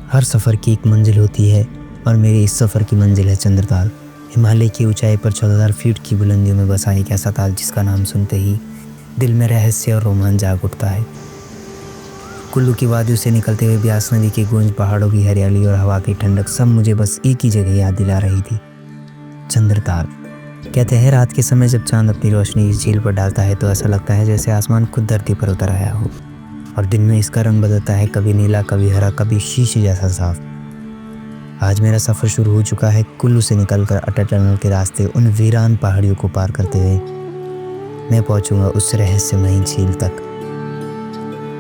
हर सफ़र की एक मंजिल होती है और मेरी इस सफ़र की मंजिल है चंद्रताल। हिमालय की ऊंचाई पर 14,000 फीट की बुलंदियों में बसा एक ऐसा ताल जिसका नाम सुनते ही दिल में रहस्य और रोमांच जाग उठता है। कुल्लू की वादियों से निकलते हुए ब्यास नदी की गूंज, पहाड़ों की हरियाली और हवा की ठंडक सब मुझे बस एक ही जगह याद दिला रही थी, चंद्रताल। कहते हैं रात के समय जब चांद अपनी रोशनी इस झील पर डालता है तो ऐसा लगता है जैसे आसमान खुद धरती पर उतर आया हो, और दिन में इसका रंग बदलता है, कभी नीला, कभी हरा, कभी शीशे जैसा साफ। आज मेरा सफ़र शुरू हो चुका है। कुल्लू से निकलकर अटल टनल के रास्ते उन वीरान पहाड़ियों को पार करते हुए मैं पहुंचूंगा उस रहस्यमयी झील तक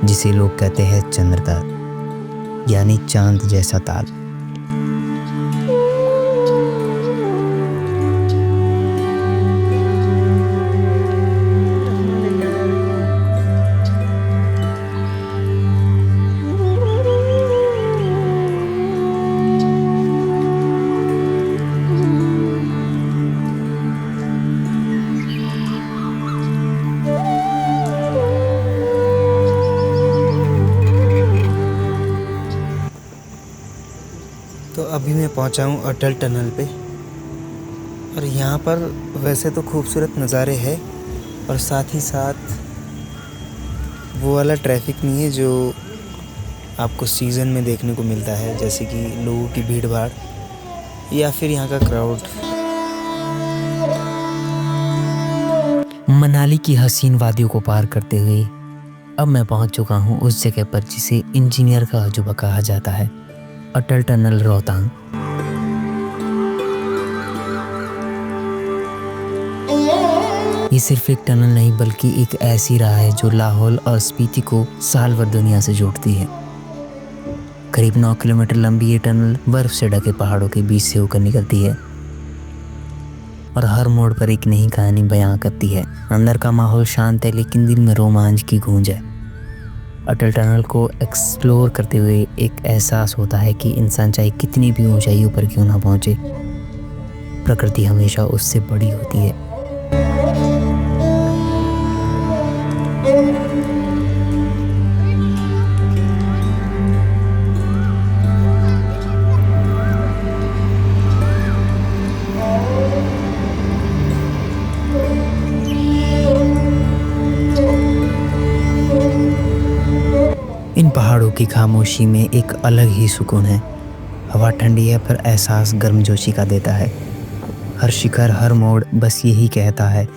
जिसे लोग कहते हैं चंद्रताल, यानी चांद जैसा ताल। तो अभी मैं पहुंचा हूँ अटल टनल पे, और यहाँ पर वैसे तो खूबसूरत नज़ारे हैं और साथ ही साथ वो वाला ट्रैफिक नहीं है जो आपको सीज़न में देखने को मिलता है, जैसे कि लोगों की भीड़ भाड़ या फिर यहाँ का क्राउड। मनाली की हसीन वादियों को पार करते हुए अब मैं पहुँच चुका हूँ उस जगह पर जिसे इंजीनियर का अजूबा कहा जाता है, अटल टनल रोहतांग। ये सिर्फ एक टनल नहीं बल्कि एक ऐसी राह है जो लाहौल और स्पीति को साल भर दुनिया से जोड़ती है। करीब 9 किलोमीटर लंबी ये टनल बर्फ से ढके पहाड़ों के बीच से होकर निकलती है और हर मोड़ पर एक नई कहानी बयां करती है। अंदर का माहौल शांत है लेकिन दिल में रोमांच की गूंज है। अटल टनल को एक्सप्लोर करते हुए एक एहसास होता है कि इंसान चाहे कितनी भी ऊंचाइयों पर क्यों ना पहुंचे, प्रकृति हमेशा उससे बड़ी होती है। इन पहाड़ों की खामोशी में एक अलग ही सुकून है। हवा ठंडी है पर एहसास गर्मजोशी का देता है। हर शिखर, हर मोड़ बस यही कहता है,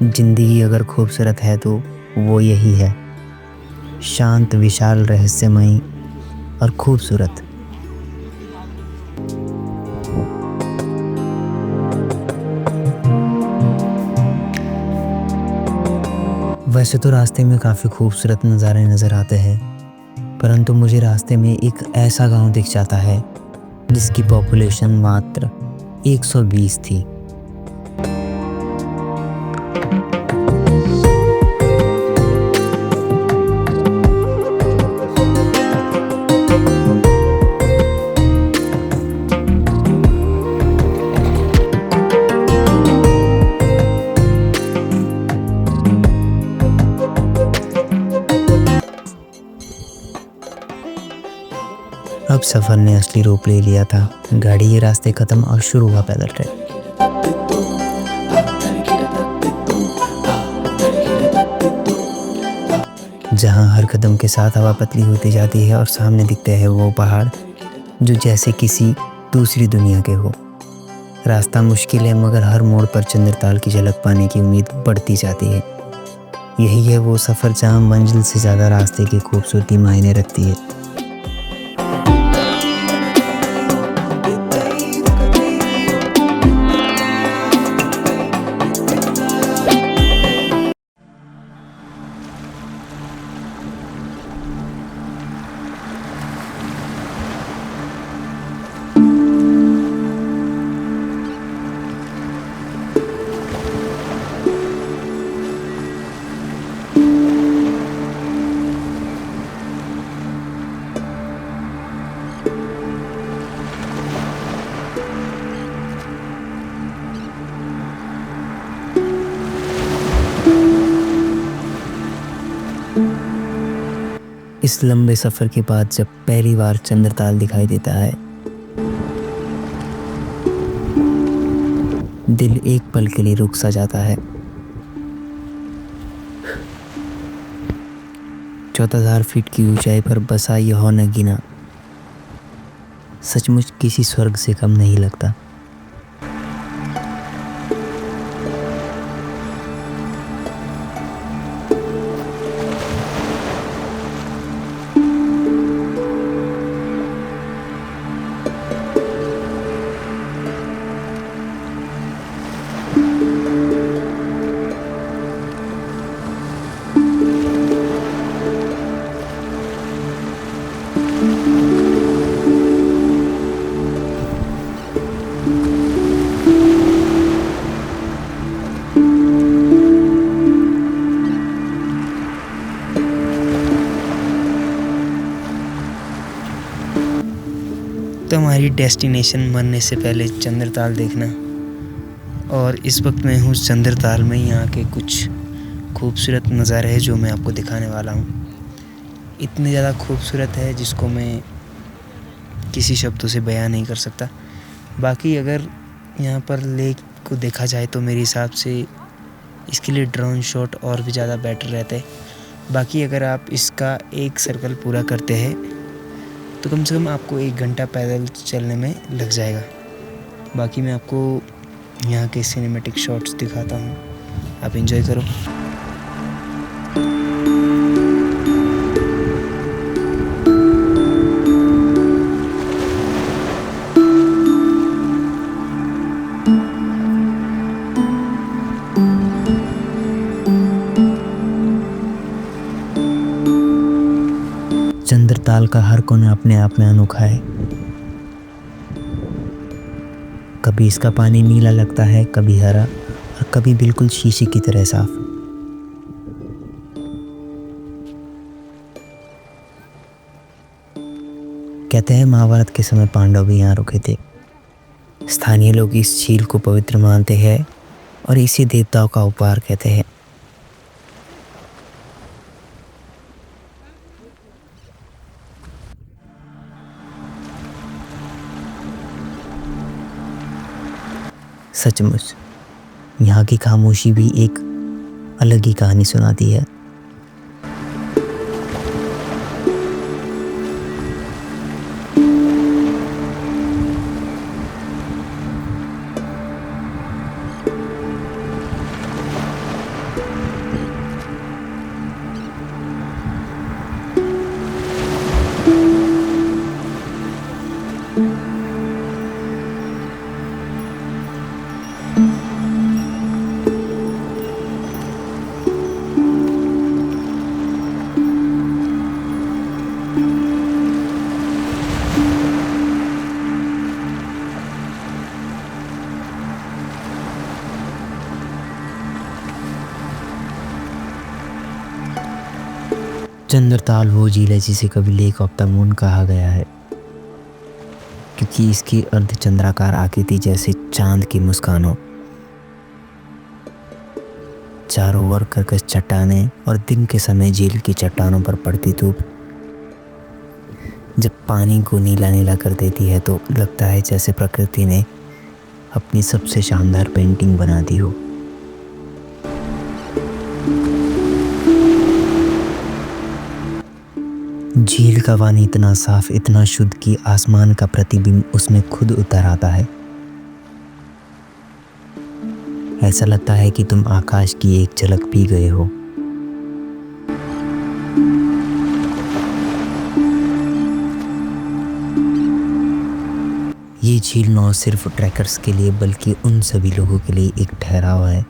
जिंदगी अगर खूबसूरत है तो वो यही है, शांत, विशाल, रहस्यमयी और खूबसूरत। वैसे तो रास्ते में काफ़ी खूबसूरत नज़ारे नज़र आते हैं, परंतु मुझे रास्ते में एक ऐसा गांव दिख जाता है जिसकी पॉपुलेशन मात्र 120 थी। अब सफ़र ने असली रूप ले लिया था। गाड़ी ये रास्ते ख़त्म और शुरू हुआ पैदल ट्रैक। जहाँ हर कदम के साथ हवा पतली होती जाती है और सामने दिखते हैं वो पहाड़ जो जैसे किसी दूसरी दुनिया के हो। रास्ता मुश्किल है मगर हर मोड़ पर चंद्रताल की झलक पाने की उम्मीद बढ़ती जाती है। यही है वो सफ़र जहाँ मंजिल से ज़्यादा रास्ते की खूबसूरती मायने रखती है। इस लंबे सफ़र के बाद जब पहली बार चंद्रताल दिखाई देता है, दिल एक पल के लिए रुक सा जाता है। 14,000 फीट की ऊंचाई पर बसा यह नगीना सचमुच किसी स्वर्ग से कम नहीं लगता। तो हमारी डेस्टिनेशन मरने से पहले चंद्रताल देखना, और इस वक्त मैं हूँ चंद्रताल में। यहाँ के कुछ खूबसूरत नज़ारे हैं जो मैं आपको दिखाने वाला हूँ। इतने ज़्यादा खूबसूरत है जिसको मैं किसी शब्दों से बयां नहीं कर सकता। बाकी अगर यहाँ पर लेक को देखा जाए तो मेरे हिसाब से इसके लिए ड्रोन शॉट और भी ज़्यादा बेटर रहता है। बाकी अगर आप इसका एक सर्कल पूरा करते हैं तो कम से कम आपको 1 घंटा पैदल चलने में लग जाएगा। बाकी मैं आपको यहाँ के सिनेमैटिक शॉट्स दिखाता हूँ, आप एंजॉय करो। चंद्रताल का हर कोना अपने आप में अनोखा है। कभी इसका पानी नीला लगता है, कभी हरा, और कभी बिल्कुल शीशे की तरह साफ। कहते हैं महाभारत के समय पांडव भी यहाँ रुके थे। स्थानीय लोग इस झील को पवित्र मानते हैं और इसे देवताओं का उपहार कहते हैं। सचमुच यहाँ की खामोशी भी एक अलग ही कहानी सुनाती है। चंद्रताल वो झील है जिसे कभी लेक ऑफ द मून कहा गया है, क्योंकि इसकी अर्धचंद्राकार आकृति जैसे चांद की मुस्कान हो। चारों ओर कर्कश चट्टानें और दिन के समय झील की चट्टानों पर पड़ती धूप जब पानी को नीला नीला कर देती है तो लगता है जैसे प्रकृति ने अपनी सबसे शानदार पेंटिंग बना दी हो। झील का पानी इतना साफ, इतना शुद्ध कि आसमान का प्रतिबिंब उसमें खुद उतर आता है। ऐसा लगता है कि तुम आकाश की एक झलक पी गए हो। ये झील न सिर्फ ट्रैकर्स के लिए बल्कि उन सभी लोगों के लिए एक ठहराव है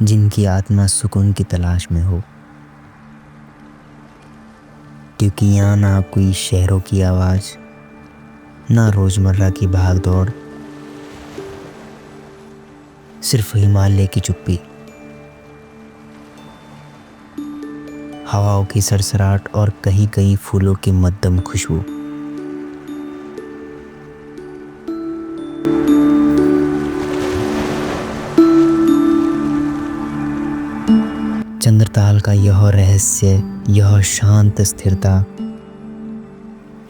जिनकी आत्मा सुकून की तलाश में हो, क्योंकि यहाँ ना कोई शहरों की आवाज़, ना रोज़मर्रा की भाग दौड़, सिर्फ हिमालय की चुप्पी, हवाओं की सरसराहट और कहीं कहीं फूलों की मध्यम खुशबू। चंद्रताल चंद्रताल का यह रहस्य, यह शांत स्थिरता,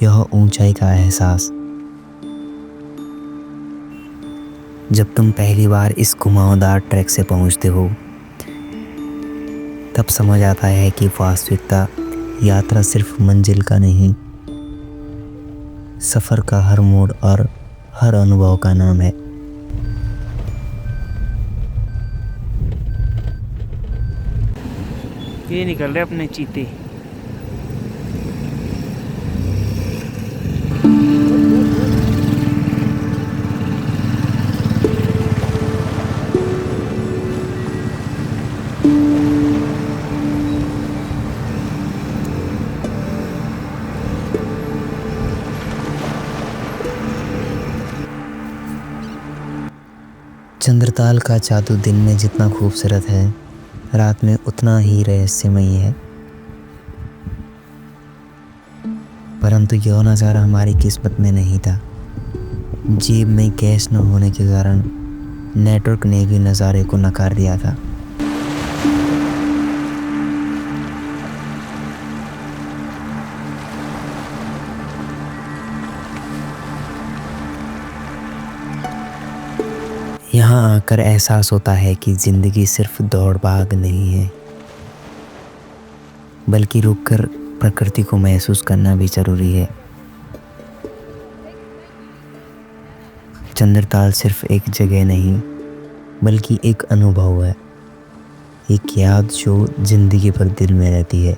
यह ऊंचाई का एहसास, जब तुम पहली बार इस घुमावदार ट्रैक से पहुंचते हो तब समझ आता है कि वास्तविकता यात्रा सिर्फ मंजिल का नहीं, सफ़र का हर मोड़ और हर अनुभव का नाम है। ये निकल रहे अपने चीते। चंद्रताल का जादू दिन में जितना खूबसूरत है, रात में उतना ही रहस्यमयी है। परंतु यह नज़ारा हमारी किस्मत में नहीं था। जेब में कैश न होने के कारण नेटवर्क ने भी नज़ारे को नकार दिया था। यहाँ आकर एहसास होता है कि ज़िंदगी सिर्फ दौड़ भाग नहीं है, बल्कि रुककर प्रकृति को महसूस करना भी ज़रूरी है। चंद्रताल सिर्फ एक जगह नहीं, बल्कि एक अनुभव है, एक याद जो ज़िंदगी भर दिल में रहती है।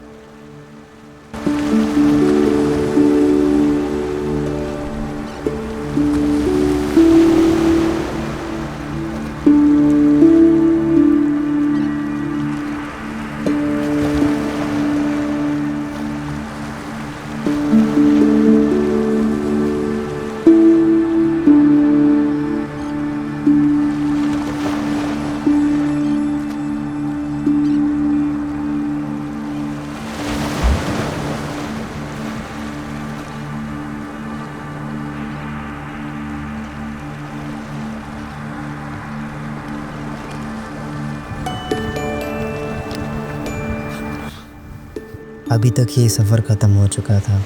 अभी तक ये सफ़र ख़त्म हो चुका था,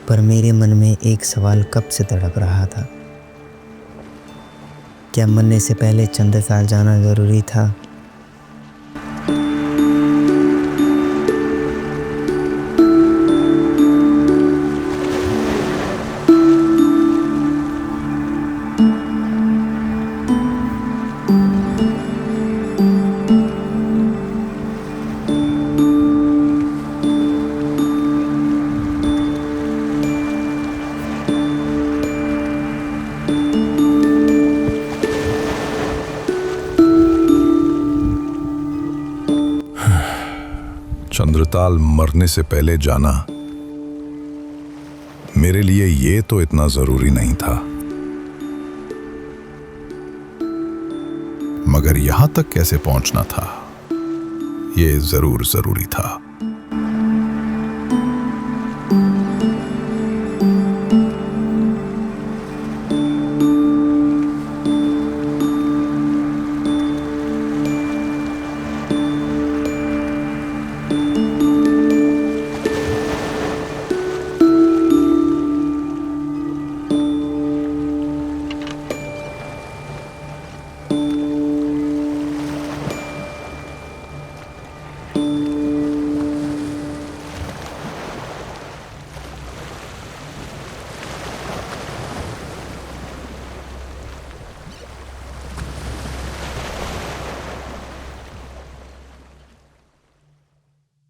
पर मेरे मन में एक सवाल कब से तड़प रहा था। क्या मरने से पहले चंद्रताल जाना ज़रूरी था? चंद्रताल मरने से पहले जाना मेरे लिए ये तो इतना जरूरी नहीं था, मगर यहां तक कैसे पहुंचना था ये जरूर जरूरी था।